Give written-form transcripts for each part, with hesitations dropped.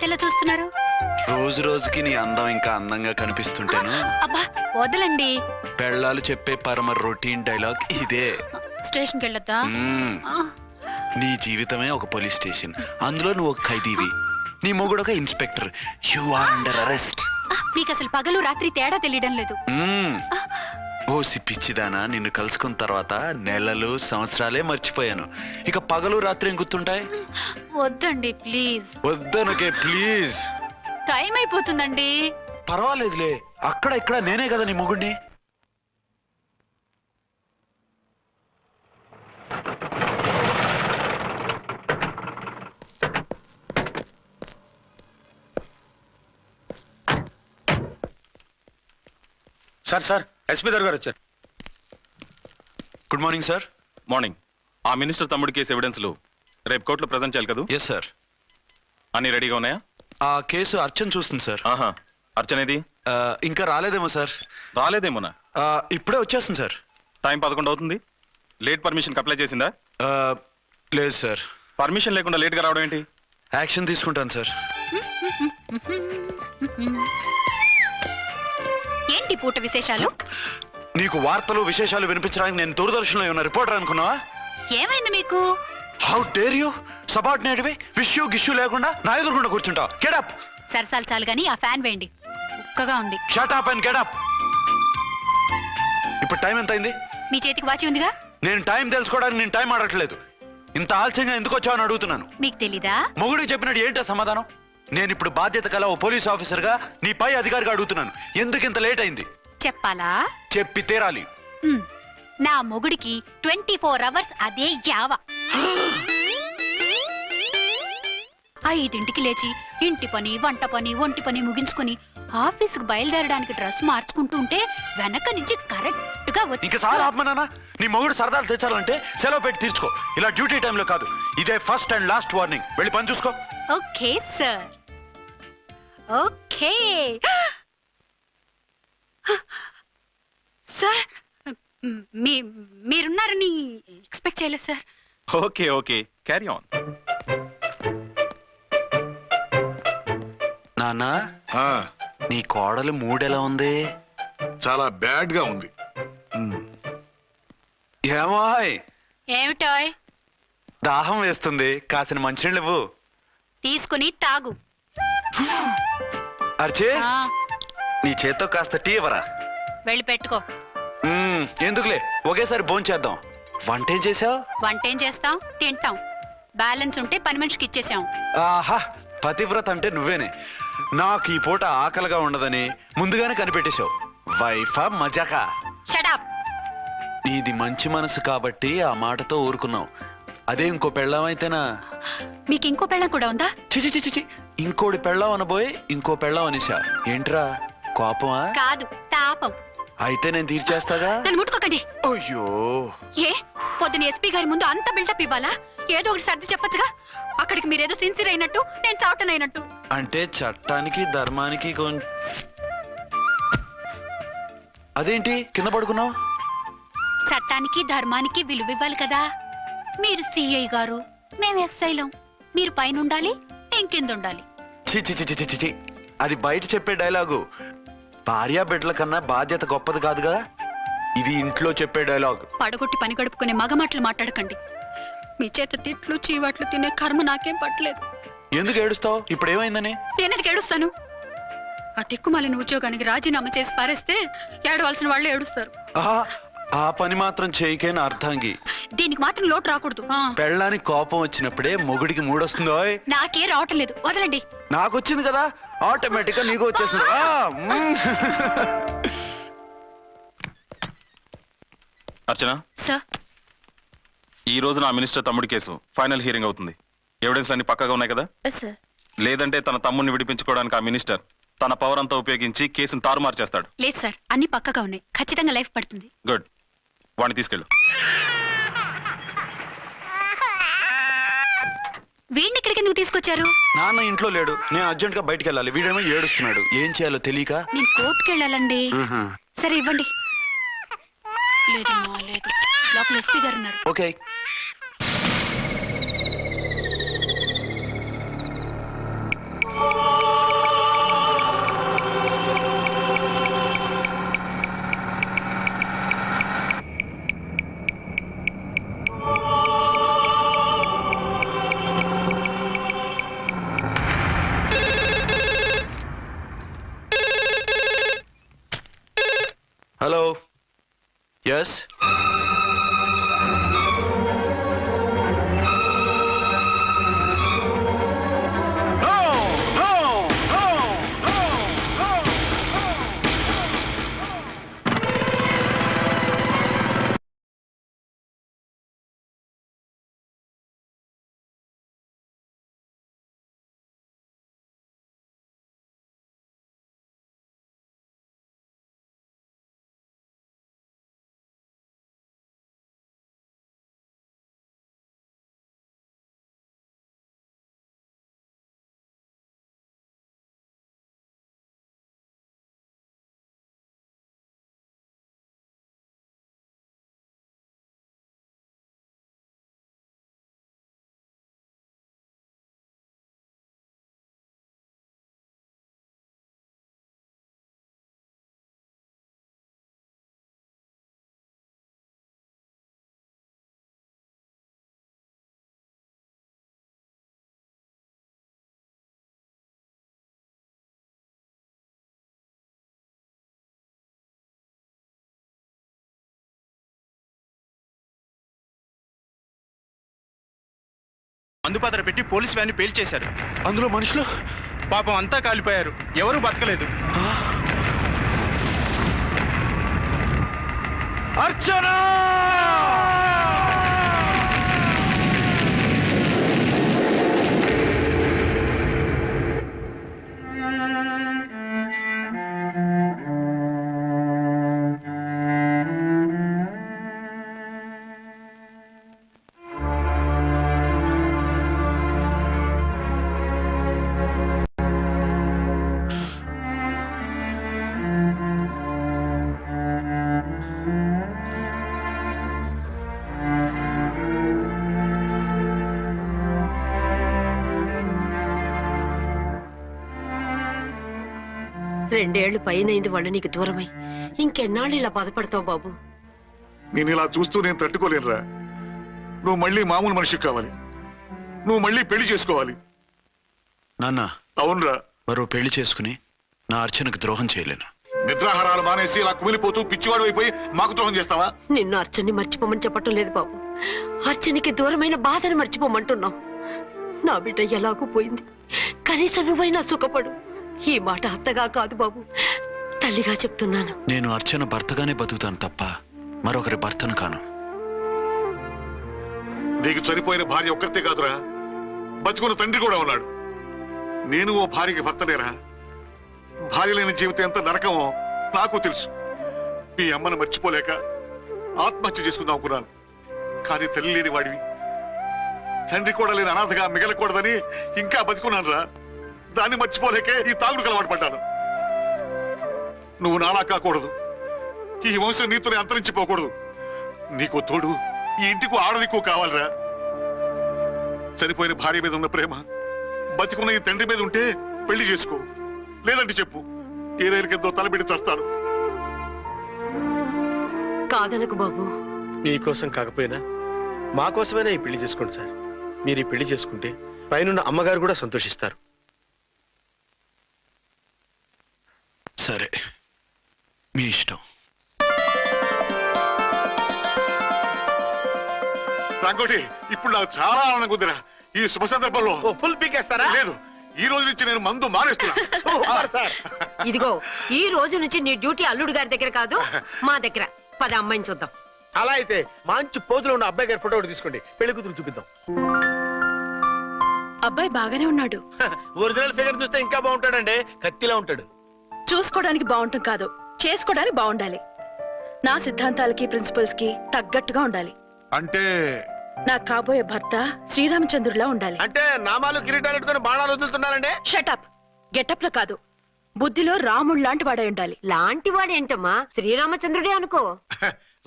ఏంటలా చూస్తున్నారు? రోజు రోజుకి నీ అందం ఇంకా అందంగా కనిపిస్తుంటాను. అబ్బా వదలండి. పెళ్ళాలు చెప్పే పరమ రొటీన్ డైలాగ్ ఇదే. స్టేషన్కి వెళ్ళొద్దా? నీ జీవితమే ఒక పోలీస్ స్టేషన్, అందులో నువ్వు ఒక ఖైదీవి, నీ మొగుడు ఒక inspector. You are under arrest. మీకు అసలు పగలు రాత్రి తేడా తెలియడం లేదు. ఓ సిప్పిచ్చిదానా, నిన్ను కలుసుకున్న తర్వాత నెలలు సంవత్సరాలే మర్చిపోయాను. ఇక పగలు రాత్రి ఏం గుర్తుంటాయి? వద్దండి ప్లీజ్. వద్దనకే ప్లీజ్. టైం అయిపోతుందండి. పర్వాలేదులే, అక్కడ ఇక్కడ నేనే కదా నీ మొగుడిని. సార్ సార్ ఎస్పీ గారు వచ్చారు. Good morning sir. మార్నింగ్. ఆ మినిస్టర్ తమ్ముడి కేసు ఎవిడెన్స్లు రేపు కోర్టులో ప్రజెంట్ చేయాలి కదా? Yes sir. అన్ని రెడీగా ఉన్నాయా? ఆ కేసు అర్చన చూస్తుంది సార్. ఆహా, అర్చనేది? ఇంకా రాలేదేమో సార్. రాలేదేమోనా? ఇప్పుడే వచ్చేస్తుంది సార్. టైం 11 అవుతుంది. లేట్ పర్మిషన్ అప్లై చేసిందా? లేదు సార్. పర్మిషన్ లేకుండా లేట్గా రావడం ఏంటి? యాక్షన్ తీసుకుంటాను సార్. ఏంటి పూట విశేషాలు? నీకు వార్తలు విశేషాలు వినిపించడానికి నేను దూరదర్శన్లో ఉన్న రిపోర్టర్ అనుకున్నావా? ఏమైంది మీకు? How dare you? సబార్డినేట్వి విష్యూ గిష్యూ లేకుండా నా ఎదురుకుండా కూర్చుంటావు. Get up. సరసాలు చాలు గానీ ఆ ఫ్యాన్ వేయండి, ఉక్కగా ఉంది. Shut up and get up. ఇప్పుడు టైం ఎంత అయింది? మీ చేతికి వాచి ఉందిగా. నేను టైం తెలుసుకోవడానికి నేను టైం ఆడట్లేదు. ఇంత ఆలస్యంగా ఎందుకు వచ్చావని అడుగుతున్నాను. మీకు తెలీదా? మొగుడికి చెప్పినట్టు ఏంటో సమాధానం? నేను ఇప్పుడు బాధ్యత కల ఓ పోలీస్ ఆఫీసర్ గా నీ పై అధికారిగా అడుగుతున్నాను, ఎందుకు ఇంత లేట్ అయింది? చెప్పాలా? చెప్పి తీరాలి. నా మొగుడికి 24 అవర్స్ అదే యావ. 5ంటికి లేచి ఇంటి పని, వంట పని, ఒంటి పని ముగించుకుని ఆఫీసుకు బయలుదేరడానికి డ్రెస్ మార్చుకుంటూ ఉంటే వెనక నుంచి కరెక్ట్ గా వచ్చి. ఇంకా చాలా ఆత్మనానా, నీ మొగుడు సరదాలు తెచ్చాలంటే సెలవు పెట్టి తీర్చుకో. ఇలా డ్యూటీ టైంలో కాదు. ఇదే ఫస్ట్ అండ్ లాస్ట్ వార్నింగ్. వెళ్ళి పని చూసుకో. Okay sir. Okay sir. మీరున్నారని ఎక్స్పెక్ట్ చేయలేదు sir. Okay okay, carry on. నాన్నా, నీ కోడలు మూడెలా ఉంది? చాలా బ్యాడ్ గా ఉంది. ఏమాయ్? ఏమిటాయ్? దాహం వేస్తుంది, కాసిన మంచినీళ్ళు ఇవ్వు. తీసుకుని తాగు. అర్చే, నీ చేత్తో కాస్త టీ ఇవ్వరా? వెళ్ళి పెట్టుకో. ఎందుకులే, ఒకేసారి భోంచేద్దాం. వంటేం చేసావు? వంటేం చేస్తాం, తింటాం. బ్యాలెన్స్ ఉంటే పని మనిషికి ఇచ్చేసాం. ఆహా, పతివ్రత అంటే నువ్వేనే. నాకు ఈ పూట ఆకలిగా ఉండదని ముందుగానే కనిపెట్టేశావు. వైఫా మజాకా? Shut up. నీది మంచి మనసు కాబట్టి ఆ మాటతో ఊరుకున్నావు. అదే ఇంకో పెళ్ళాం అయితేనా? మీకు ఇంకో పెళ్ళం కూడా ఉందా? చిచి చిచి చి, ఇంకోటి పెళ్ళాం అనబోయి ఇంకో పెళ్ళాం అనేసా. ఏంట్రా కోపమా? కాదు, తాపం. అయితే నేను తీర్చేస్తాగా. నన్ను ముట్టుకోకండి. అయ్యో, ఏ పొద్దున ఎస్పీ గారి ముందు అంత బిల్డప్ ఇవ్వాలా? ఏదో ఒకటి సర్ది చెప్పచ్చుగా. అక్కడికి మీరేదో సిన్సియర్ అయినట్టు, నేను చావటం అయినట్టు. అంటే చట్టానికి ధర్మానికి అదేంటి కింద పడుకున్నావు? చట్టానికి ధర్మానికి విలువ ఇవ్వాలి కదా. మీరు సిఐ గారు, మేము ఎస్ఐలం. మీరు పైన ఉండాలి, నేను కింద ఉండాలి. చిచి చిచి చిచి చి, అది బయట చెప్పే డైలాగు. భార్యా బిడ్డల కన్నా బాధ్యత గొప్పది కాదుగా. ఇది ఇంట్లో చెప్పే డైలాగ్. పడగొట్టి పని గడుపుకునే మగమాటలు మాట్లాడకండి. మీ చేత తిట్లు చీవాట్లు తినే కర్మ నాకేం పట్టలేదు. ఎందుకు ఏడుస్తావు? ఇప్పుడు ఏమైందని? నేనెందుకు ఏడుస్తాను? ఆ తిక్కుమాలిన ఉద్యోగానికి రాజీనామా చేసి పారేస్తే ఏడవలసిన వాళ్ళు ఏడుస్తారు. ఆ పని మాత్రం చేయకేన అర్థంగి. దీనికి మాత్రం లోటు రాకూడదు. పెళ్ళానికి కోపం వచ్చినప్పుడే మొగుడికి మూడొస్తుందో? నాకే రావటం లేదు, వదలండి. నాకు వచ్చింది కదా, ఆటోమేటిక్ గా నీకు వచ్చేసింది. అర్చన సార్, ఈ రోజు నా మినిస్టర్ తమ్ముడి కేసు ఫైనల్ హియరింగ్ అవుతుంది. ఎవిడెన్స్ అన్ని పక్కగా ఉన్నాయి కదా? సార్. లేదంటే తన తమ్ముడిని విడిపించుకోవడానికి ఆ మినిస్టర్ తన పవర్ అంతా ఉపయోగించి కేసును తారుమారు చేస్తాడు. లేదు సార్, అన్ని పక్కగా ఉన్నాయి. ఖచ్చితంగా లైఫ్ పడుతుంది. గుడ్, వాడిని తీసుకెళ్ళు. వీడిని ఇక్కడికి ఎందుకు తీసుకొచ్చారు? నాన్న ఇంట్లో లేడు, నేను అర్జెంట్ గా బయటికి వెళ్ళాలి. వీడేమో ఏడుస్తున్నాడు, ఏం చేయాలో తెలియక. నేను కోర్టుకి వెళ్ళాలండి. సరే ఇవ్వండి. లేదమ్మా లేదు, లోపల ఎస్పీ గారు ఉన్నారు. ఓకే. ఎస్ మందుపాత్ర పెట్టి పోలీస్ వ్యాన్ పేల్చేశారు. అందులో మనుషులు పాపం అంతా కాలిపోయారు. ఎవరూ బతకలేదు. అర్చనా! రెండేళ్లు పైనైంది వాళ్ళు నీకు దూరమై. ఇంకెన్నాళ్ళు ఇలా బాధపడతావు బాబు? నేను ఇలా చూస్తూ నేను తట్టుకోలేనురా. నువ్వు మళ్ళీ మామూలు మనిషి కావాలి. నువ్వు మళ్ళీ పెళ్లి చేసుకోవాలి. నాన్న, అవునరా. మరో పెళ్లి చేసుకుని నా అర్చనకు ద్రోహం చేయలేను. నిద్రాహారాలు మానేసి ఇలా కుమిలిపోతూ పిచ్చివాడు అయిపోయి మాకు ద్రోహం చేస్తావా? నిన్ను అర్చన్ని మర్చిపోమని చెప్పటం లేదు బాబు. అర్చనికి దూరమైన బాధను మర్చిపోమంటున్నావు. నా బిడ్డ ఎలాగూ పోయింది, కనీసం నువ్వైనా సుఖపడు. ఈ మాట అత్తగా కాదు బాబు, తల్లిగా చెప్తున్నాను. నేను అర్చన భర్తగానే బతుకుతాను తప్ప మరొకరి భర్తను కాను. నీకు చనిపోయిన భార్య ఒక్కరితే కాదురా, బతుకున్న తండ్రి కూడా ఉన్నాడు. నేను ఓ భార్యకి భర్తనేరా. భార్య లేని జీవితం ఎంత నరకమో నాకు తెలుసు. మీ అమ్మను మర్చిపోలేక ఆత్మహత్య చేసుకుందాం అనుకున్నాను. కానీ తల్లి లేని వాడివి, తండ్రి కూడా లేని అనాథగా మిగలకూడదని ఇంకా బతుకున్నాను రా. దాన్ని మర్చిపోలేకే ఈ తాగుడు అలవాటు పడ్డాను. నువ్వు నాలా కాకూడదు. ఈ వంశం నీతోనే అంతరించిపోకూడదు. నీకు తోడు ఈ ఇంటికి ఆడదికు కావాలిరా. చనిపోయిన భార్య మీద ఉన్న ప్రేమ బతికున్న ఈ తండ్రి మీద ఉంటే పెళ్లి చేసుకో. లేదంటే చెప్పు, ఏ రైలు కిందో తలబెట్టి చేస్తాను. కాదనకు బాబు. మీకోసం కాకపోయినా మా కోసమైనా ఈ పెళ్లి చేసుకోండి సార్. మీరు ఈ పెళ్లి చేసుకుంటే పైనున్న అమ్మగారు కూడా సంతోషిస్తారు. సరే, మీ ఇష్టం. రంగోటి, ఇప్పుడు నాకు చాలా ఆనందంగా ఉందిరా. ఈ శుభ సందర్భంలో ఫుల్ పీకేస్తారా? లేదు, ఈ రోజు నుంచి నేను మందు మానేస్తున్నా. ఇదిగో, ఈ రోజు నుంచి నీ డ్యూటీ అల్లుడు గారి దగ్గర కాదు, మా దగ్గర. పద అమ్మాయిని చూద్దాం. అలా అయితే మంచి పోజులో ఉన్న అబ్బాయి గారి ఫోటో ఒకటి తీసుకోండి, పెళ్లి కూతురు చూపిద్దాం. అబ్బాయి బాగానే ఉన్నాడు. ఒరిజినల్ ఫిగర్ చూస్తే ఇంకా బాగుంటాడండి. కత్తిలా ఉంటాడు. చూసుకోవడానికి బాగుంటాం కాదు, చేసుకోవడానికి బాగుండాలి. నా సిద్ధాంతాలకి ప్రిన్సిపల్స్ కి తగ్గట్టుగా ఉండాలి. అంటే నా కాబోయే భర్త శ్రీరామచంద్రులా ఉండాలి. అంటే నామాలు కిరీటాలు పెట్టుకుని బాణాలు వదులుతున్నారండి. షటప్. గెటప్ లో కాదు, బుద్ధిలో రాముడు లాంటి వాడై ఉండాలి. లాంటి వాడేంటమ్మా, శ్రీరామచంద్రుడే అనుకో.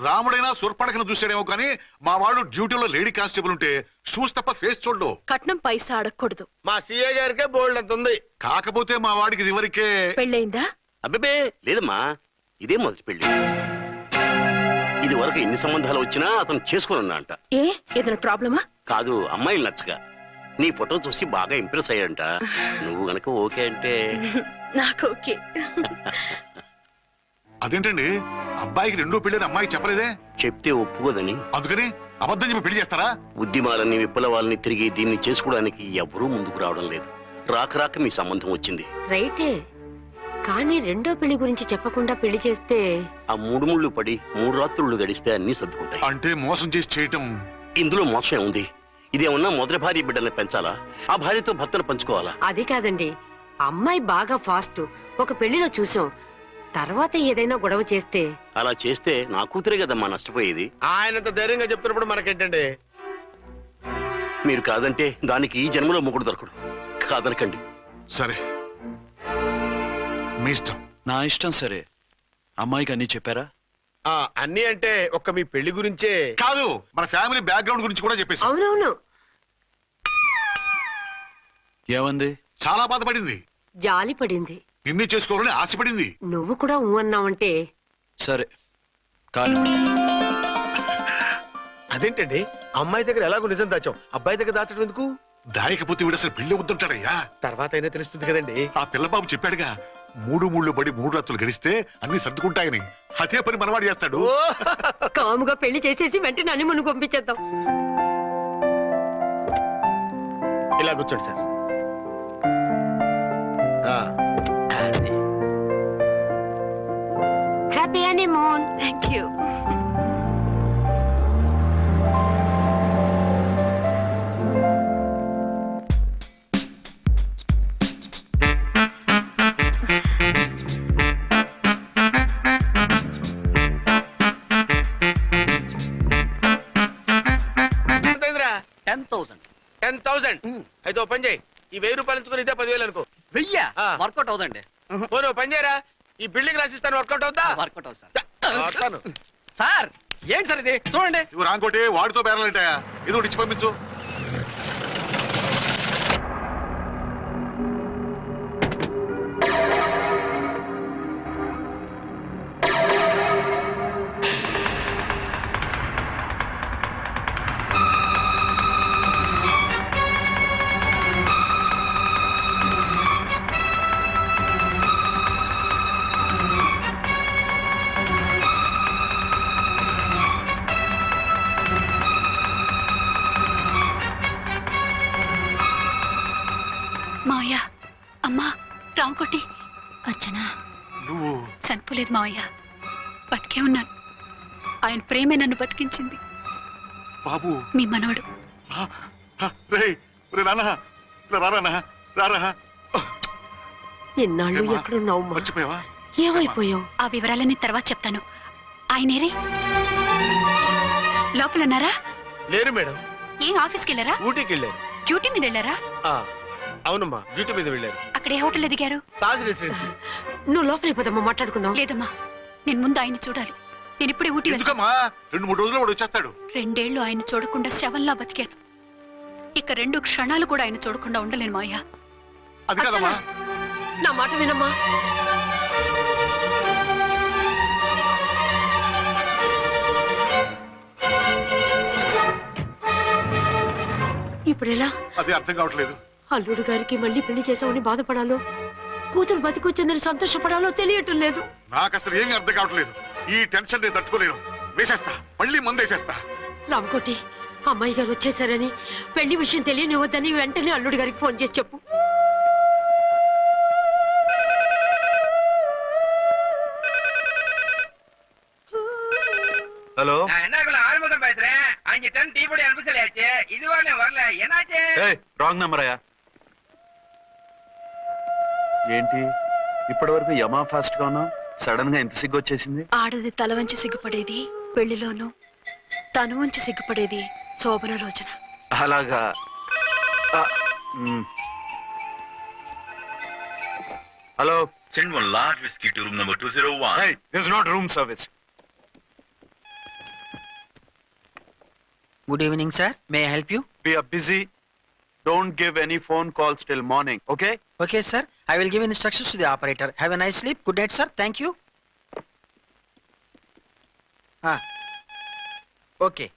రాముడైనా సుర్పడకను చూసాడేమో కానీ మా వాడు డ్యూటీలో లేడీ కానిస్టేబుల్ ఉంటే షూస్ తప్ప ఫేస్ చూడడు. కట్నం పైసా అడగకూడదు. మా సీఏ గారికే బోల్డ్ అంత ఉంది. కాకపోతే మా వాడికి ఇదివరకే పెళ్ళయిందా? అబ్బే లేదమ్మా, ఇదే మొదటి పెళ్లి. ఇది వరకు ఎన్ని సంబంధాలు వచ్చినా అతను చేసుకున్నా అంట. ఏ ఏదైనా ప్రాబ్లమా? కాదు, అమ్మాయిలు నచ్చగా నీ ఫోటో చూసి బాగా ఇంప్రెస్ అయ్యంట. నువ్వు గనక ఓకే అంటే నాకు ఓకే. అదేంటండి, అబ్బాయికి రెండో పెళ్ళని అమ్మాయికి చెప్పలేదే? చెప్తే ఒప్పుకోదని. అందుకని అబద్ధం చెప్పి పెళ్లి చేస్తారా? ఉద్యమాలని విప్లవాలని తిరిగి దీన్ని చేసుకోవడానికి ఎవరూ ముందుకు రావడం లేదు. రాక రాక మీ సంబంధం వచ్చింది. రైటే, కానీ రెండో పెళ్లి గురించి చెప్పకుండా పెళ్లి చేస్తే ఆ 3 ముళ్ళు పడి 3 రాత్రులు గడిస్తే అన్ని సర్దుకుంటాయి. అంటే మోసం చేసి చేయటం. ఇందులో మోసం ఉంది. ఇదేమన్నా మొదటి భార్య బిడ్డల్ని పెంచాలా? ఆ భార్యతో భర్తలు పంచుకోవాలా? అది కాదండి, అమ్మాయి బాగా ఫాస్ట్. ఒక పెళ్లిలో చూసాం, తర్వాత ఏదైనా గొడవ చేస్తే. అలా చేస్తే నా కూతురే కదమ్మా నష్టపోయేది. ఆయనంత ధైర్యంగా చెప్తున్నప్పుడు మనకేంటండి? మీరు కాదంటే దానికి ఈ జన్మలో మొగుడు దొరకడు. కాదనకండి. సరే, మీ ఇష్టం. నా ఇష్టం. సరే, అమ్మాయికి అన్ని చెప్పారా? అన్ని అంటే ఒక్క మీ పెళ్లి గురించే కాదు, మన ఫ్యామిలీ బ్యాక్గ్రౌండ్ గురించి కూడా చెప్పేసి. అవునవును, ఏమంది? చాలా బాధపడింది. జాలి పడింది. నిన్నే చేసుకోవాలని ఆశపడింది. నువ్వు కూడా ఊ అన్నావంటే. సరే కానీ అదేంటండి, అమ్మాయి దగ్గర ఎలాగో నిజం దాచాం, అబ్బాయి దగ్గర దాచడం ఎందుకు? దాయకపోతే వీడు అసలు పెళ్లి వద్దుంటాడయ్యా. తర్వాత అయినా తెలుస్తుంది కదండి. ఆ పిల్లబాబు చెప్పాడుగా, 3 ముళ్ళు పడి 3 రాత్రులు గడిస్తే అన్ని సర్దుకుంటాయని. అదే పని మనవాడు చేస్తాడు. కాముగా పెళ్లి చేసేసి వెంటనే అన్ని మును పంపించేద్దాం. ఇలా కూర్చోండి సార్. అది. Happy honeymoon. Thank you. ఎంతైందిరా? 10,000. 10,000. అయితే ఓ పని చేయి, ఈ 1000 రూపాయలు ఇచ్చుకుని ఇదే 10,000 అనుకో. వెయ్యా? ఆ. వర్కౌట్ అవుదండి. పోను ఓ పని చేయరా, ఈ బిల్డింగ్ రాసిస్తాను, వర్కౌట్ అవుతా? వర్కౌట్ అవుతుంది సార్. వస్తాను. సార్ ఏంటి సార్ ఇది? చూడండి. ఇవి రాంకోటి వాడితో బేరాలంటాయా? ఇది ఒకటి ఇచ్చి పంపించు. మావయ్య, అమ్మా, రాంకోటి. అచ్చనా, నువ్వు చనిపోలేదు మావయ్య, బతికే ఉన్నాను. ఆయన ప్రేమే నన్ను బతికించింది. బాబు, మీ మనవడు. రే నాన్న, రారా రారా. ఇన్నాళ్ళు ఎక్కడున్నావు? మర్చిపోయావా? ఏమైపోయావు? ఆ వివరాలన్నీ తర్వాత చెప్తాను. ఆయనేరే లోపలన్నారా? లేరు మేడం, ఏం ఆఫీస్కి వెళ్ళారా? ఊటీకి వెళ్ళారు. డ్యూటీ మీద వెళ్ళారా? అవునమ్మా, డ్యూటీ మీద వెళ్ళారు. అక్కడ ఏ హోటల్ ఎదిగారు? తాజ్ రెసిడెన్సీ. నువ్వు లోపలికి పోదమ్మా, మాట్లాడుకుందాం. లేదమ్మా, నేను ముందు ఆయన చూడాలి. నేను ఇప్పుడే ఊటీ వెళ్తాను. ఎందుకమ్మా? 2-3 రోజుల్లో వాడు వచ్చేస్తాడు. 2 ఏళ్లు ఆయన చూడకుండా శవంలా బతికాను. ఇక 2 క్షణాలు కూడా ఆయన చూడకుండా ఉండలేను మావయ్య. అది కాదమ్మా. నా మాట వినమ్మా. ఇప్పుడు ఎలా? అది అర్థం కావట్లేదు. అల్లుడు గారికి మళ్ళీ పెళ్లి చేసామని బాధపడాలో, కూతురు బతికొచ్చిందని సంతోషపడాలో తెలియటం లేదు. నాకు అసలు ఏమీ అర్థం కావట్లేదు. ఈ టెన్షన్ నేను తట్టుకోలేను. వేసేస్తా, మళ్ళీ మందేసేస్తా. రామకోటి, అమ్మాయి గారు వచ్చేసారని, పెళ్లి విషయం తెలియనివ్వద్దని వెంటనే అల్లుడి గారికి ఫోన్ చేసి చెప్పు. ஹலோ, என்னக்குள்ள ஆறுமுகம் பேசுறேன். 5 டன் டீ பொடி அனுப்ப சொல்லியாச்சு. இதுவரை வரல, என்னாச்சு? రాంగ్ నెంబర్ అయ్యా. ఏంటి ఇప్పటి వరకు యమా ఫాస్ట్ గా ఉన్నావు, సడన్ గా ఎంత సిగ్గు వచ్చేసింది? ఆడది తల వంచి సిగ్గుపడేది పెళ్లిలోనూ, తను వంచి సిగ్గుపడేది శోభన రోజున. అలాగా. Hello, Send 1 large whiskey to room number 201. hey, this is not room service. Good evening, sir. May I help you? We are busy. Don't give any phone calls till morning, okay? Okay, sir. I will give instructions to the operator. Have a nice sleep. Good night, sir. Thank you. Okay.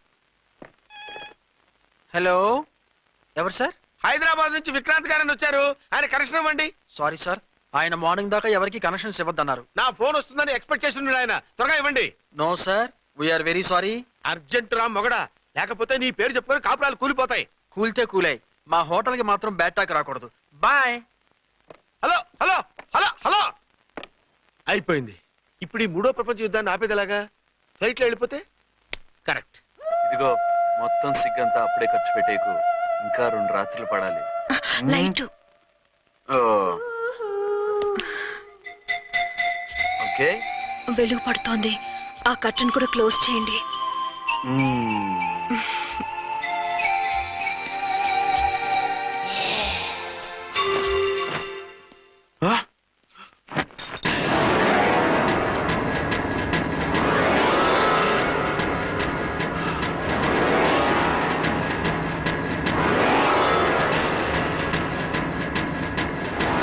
Hello. ఎవరు sir? Hyderabad నుంచి విక్రాంత్ గారని వచ్చారు, ఆయన connection ఇవ్వండి. Sorry sir, ఆయన morning దాకా ఎవరికి connections ఇవ్వద్దన్నారు. నా ఫోన్ వస్తుందని ఎక్స్పెక్ట్ చేసి ఉన్నాడు ఆయన. త్వరగా ఇవ్వండి. No sir, we are very sorry. Urgent రా మొగడా, లేకపోతే నీ పేరు చెప్పుకొని కాపురాలు కూలిపోతాయి. కూల్తే కూలాయి, మా హోటల్ కి మాత్రం బ్యాడ్ టాక్ రాకూడదు. Bye. Hello hello hello hello. అయిపోయింది. ఇప్పుడు ఈ మూడో ప్రపంచ యుద్ధాన్ని ఆపేది ఎలాగా? ఫ్లైట్ లో వెళ్ళిపోతే కరెక్ట్. ఇదిగో మొత్తం సిగ్గంతా అప్పుడే ఖర్చు పెట్టేకు, ఇంకా 2 రాత్రులు పడాలి. లైట్ ఓకే, వెలుగు పడుతోంది. ఆ కర్టన్ కూడా క్లోజ్ చేయండి.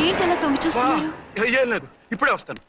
ఏంటలా తొంగి చూస్తున్నారు? ఏం లేదు, ఇప్పుడే వస్తాను.